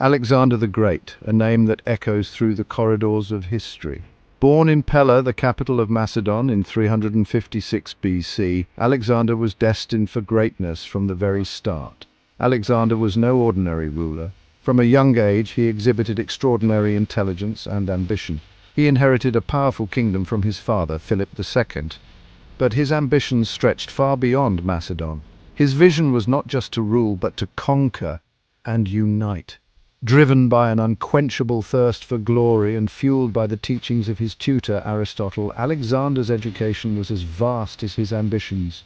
Alexander the Great, a name that echoes through the corridors of history. Born in Pella, the capital of Macedon, in 356 BC, Alexander was destined for greatness from the very start. Alexander was no ordinary ruler. From a young age, he exhibited extraordinary intelligence and ambition. He inherited a powerful kingdom from his father, Philip II. But his ambitions stretched far beyond Macedon. His vision was not just to rule, but to conquer and unite. Driven by an unquenchable thirst for glory and fueled by the teachings of his tutor Aristotle, Alexander's education was as vast as his ambitions.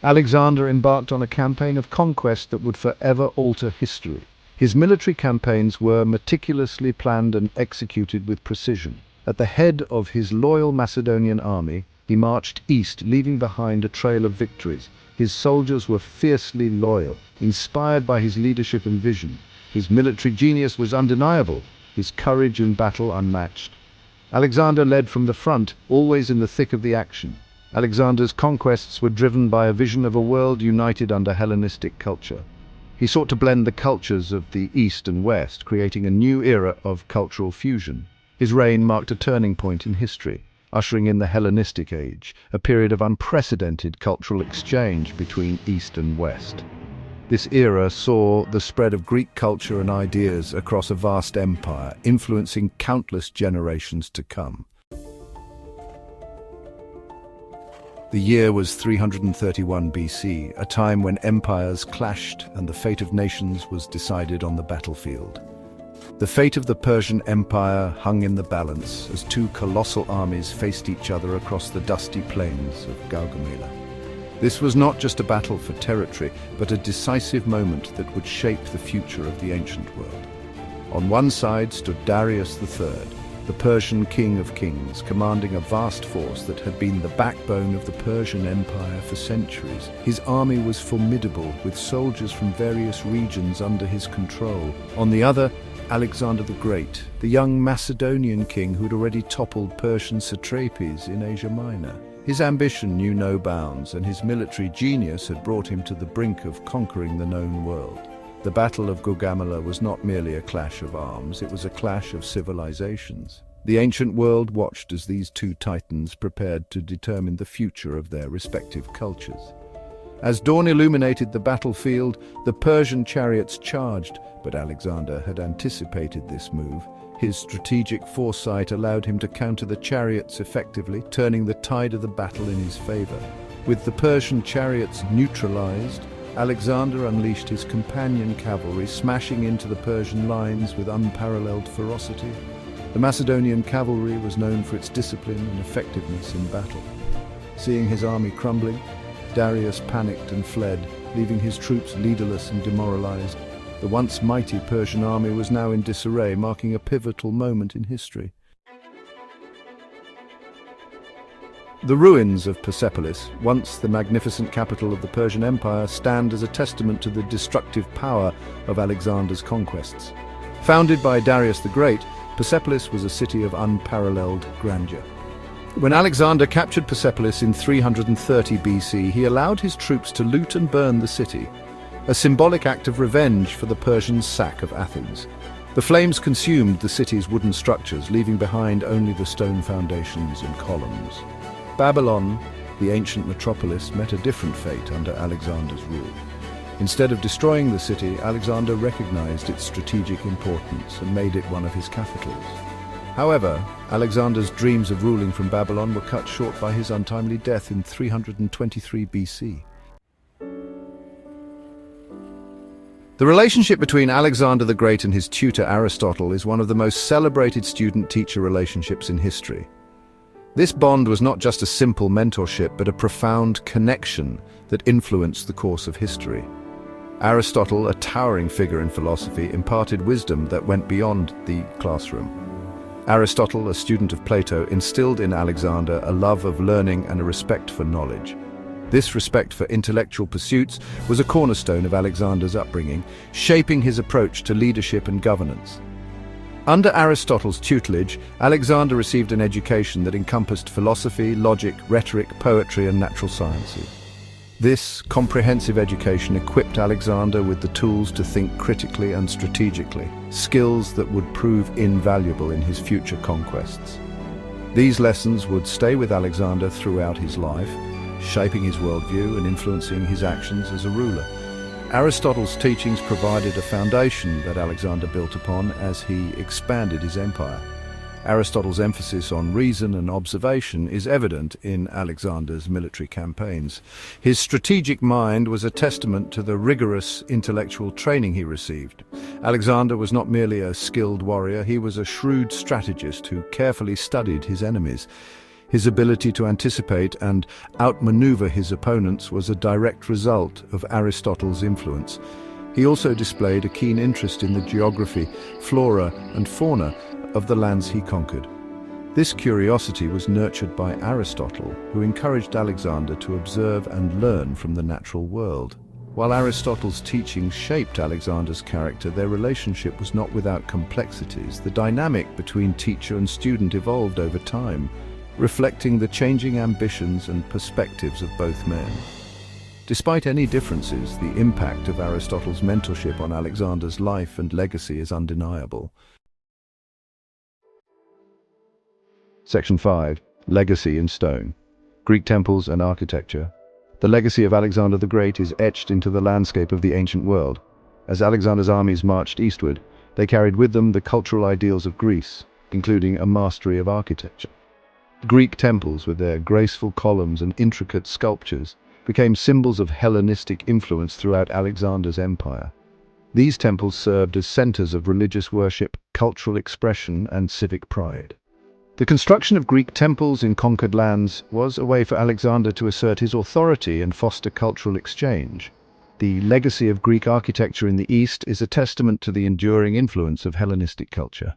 Alexander embarked on a campaign of conquest that would forever alter history. His military campaigns were meticulously planned and executed with precision. At the head of his loyal Macedonian army, he marched east, leaving behind a trail of victories. His soldiers were fiercely loyal, inspired by his leadership and vision. His military genius was undeniable, his courage in battle unmatched. Alexander led from the front, always in the thick of the action. Alexander's conquests were driven by a vision of a world united under Hellenistic culture. He sought to blend the cultures of the East and West, creating a new era of cultural fusion. His reign marked a turning point in history, ushering in the Hellenistic Age, a period of unprecedented cultural exchange between East and West. This era saw the spread of Greek culture and ideas across a vast empire, influencing countless generations to come. The year was 331 BC, a time when empires clashed and the fate of nations was decided on the battlefield. The fate of the Persian Empire hung in the balance as two colossal armies faced each other across the dusty plains of Gaugamela. This was not just a battle for territory, but a decisive moment that would shape the future of the ancient world. On one side stood Darius III, the Persian king of kings, commanding a vast force that had been the backbone of the Persian Empire for centuries. His army was formidable, with soldiers from various regions under his control. On the other, Alexander the Great, the young Macedonian king who'd already toppled Persian satrapies in Asia Minor. His ambition knew no bounds, and his military genius had brought him to the brink of conquering the known world. The Battle of Gaugamela was not merely a clash of arms, it was a clash of civilizations. The ancient world watched as these two titans prepared to determine the future of their respective cultures. As dawn illuminated the battlefield, the Persian chariots charged, but Alexander had anticipated this move. His strategic foresight allowed him to counter the chariots effectively, turning the tide of the battle in his favor. With the Persian chariots neutralized, Alexander unleashed his companion cavalry, smashing into the Persian lines with unparalleled ferocity. The Macedonian cavalry was known for its discipline and effectiveness in battle. Seeing his army crumbling, Darius panicked and fled, leaving his troops leaderless and demoralized. The once mighty Persian army was now in disarray, marking a pivotal moment in history. The ruins of Persepolis, once the magnificent capital of the Persian Empire, stand as a testament to the destructive power of Alexander's conquests. Founded by Darius the Great, Persepolis was a city of unparalleled grandeur. When Alexander captured Persepolis in 330 BC, he allowed his troops to loot and burn the city, a symbolic act of revenge for the Persians' sack of Athens. The flames consumed the city's wooden structures, leaving behind only the stone foundations and columns. Babylon, the ancient metropolis, met a different fate under Alexander's rule. Instead of destroying the city, Alexander recognized its strategic importance and made it one of his capitals. However, Alexander's dreams of ruling from Babylon were cut short by his untimely death in 323 BC. The relationship between Alexander the Great and his tutor Aristotle is one of the most celebrated student-teacher relationships in history. This bond was not just a simple mentorship, but a profound connection that influenced the course of history. Aristotle, a towering figure in philosophy, imparted wisdom that went beyond the classroom. Aristotle, a student of Plato, instilled in Alexander a love of learning and a respect for knowledge. This respect for intellectual pursuits was a cornerstone of Alexander's upbringing, shaping his approach to leadership and governance. Under Aristotle's tutelage, Alexander received an education that encompassed philosophy, logic, rhetoric, poetry, and natural sciences. This comprehensive education equipped Alexander with the tools to think critically and strategically. skills that would prove invaluable in his future conquests. These lessons would stay with Alexander throughout his life, shaping his worldview and influencing his actions as a ruler. Aristotle's teachings provided a foundation that Alexander built upon as he expanded his empire. Aristotle's emphasis on reason and observation is evident in Alexander's military campaigns. His strategic mind was a testament to the rigorous intellectual training he received. Alexander was not merely a skilled warrior, he was a shrewd strategist who carefully studied his enemies. His ability to anticipate and outmaneuver his opponents was a direct result of Aristotle's influence. He also displayed a keen interest in the geography, flora, and fauna of the lands he conquered. This curiosity was nurtured by Aristotle, who encouraged Alexander to observe and learn from the natural world. While Aristotle's teachings shaped Alexander's character, their relationship was not without complexities. The dynamic between teacher and student evolved over time, reflecting the changing ambitions and perspectives of both men. Despite any differences, the impact of Aristotle's mentorship on Alexander's life and legacy is undeniable. Section 5. Legacy in stone. Greek temples and architecture. The legacy of Alexander the Great is etched into the landscape of the ancient world. As Alexander's armies marched eastward, they carried with them the cultural ideals of Greece, including a mastery of architecture. Greek temples, with their graceful columns and intricate sculptures, became symbols of Hellenistic influence throughout Alexander's empire. These temples served as centers of religious worship, cultural expression, and civic pride. The construction of Greek temples in conquered lands was a way for Alexander to assert his authority and foster cultural exchange. The legacy of Greek architecture in the East is a testament to the enduring influence of Hellenistic culture.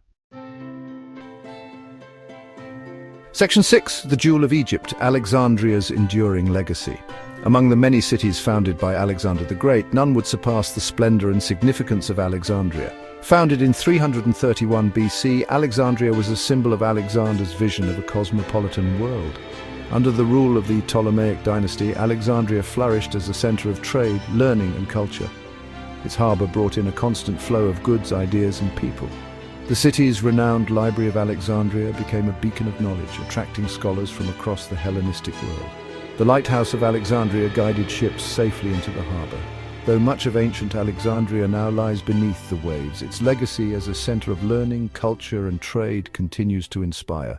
Section 6. The Jewel of Egypt, Alexandria's enduring legacy. Among the many cities founded by Alexander the Great, none would surpass the splendor and significance of Alexandria. Founded in 331 BC, Alexandria was a symbol of Alexander's vision of a cosmopolitan world. Under the rule of the Ptolemaic dynasty, Alexandria flourished as a center of trade, learning, and culture. Its harbor brought in a constant flow of goods, ideas, and people. The city's renowned Library of Alexandria became a beacon of knowledge, attracting scholars from across the Hellenistic world. The lighthouse of Alexandria guided ships safely into the harbor. Though much of ancient Alexandria now lies beneath the waves, its legacy as a center of learning, culture, and trade continues to inspire.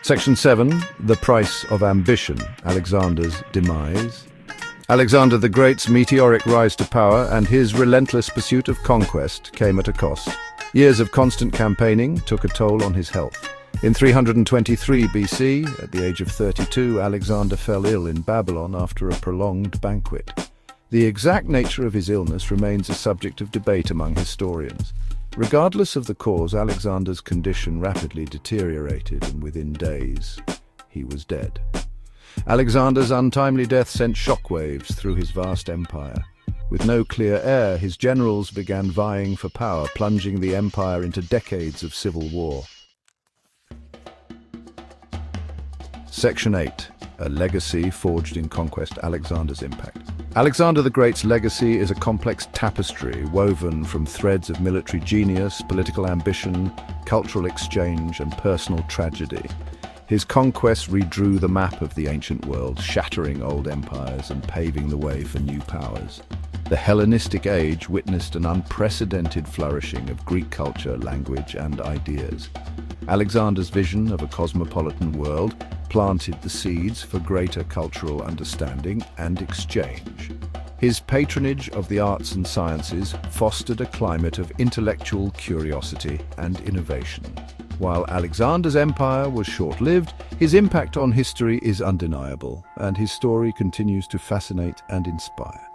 Section 7. The Price of Ambition, Alexander's demise. Alexander the Great's meteoric rise to power and his relentless pursuit of conquest came at a cost. Years of constant campaigning took a toll on his health. In 323 BC, at the age of 32, Alexander fell ill in Babylon after a prolonged banquet. The exact nature of his illness remains a subject of debate among historians. Regardless of the cause, Alexander's condition rapidly deteriorated, and within days, he was dead. Alexander's untimely death sent shockwaves through his vast empire. With no clear heir, his generals began vying for power, plunging the empire into decades of civil war. Section 8. A legacy forged in conquest, Alexander's impact. Alexander the Great's legacy is a complex tapestry woven from threads of military genius, political ambition, cultural exchange, and personal tragedy. His conquests redrew the map of the ancient world, shattering old empires and paving the way for new powers. The Hellenistic age witnessed an unprecedented flourishing of Greek culture, language, and ideas. Alexander's vision of a cosmopolitan world planted the seeds for greater cultural understanding and exchange. His patronage of the arts and sciences fostered a climate of intellectual curiosity and innovation. While Alexander's empire was short-lived, his impact on history is undeniable, and his story continues to fascinate and inspire.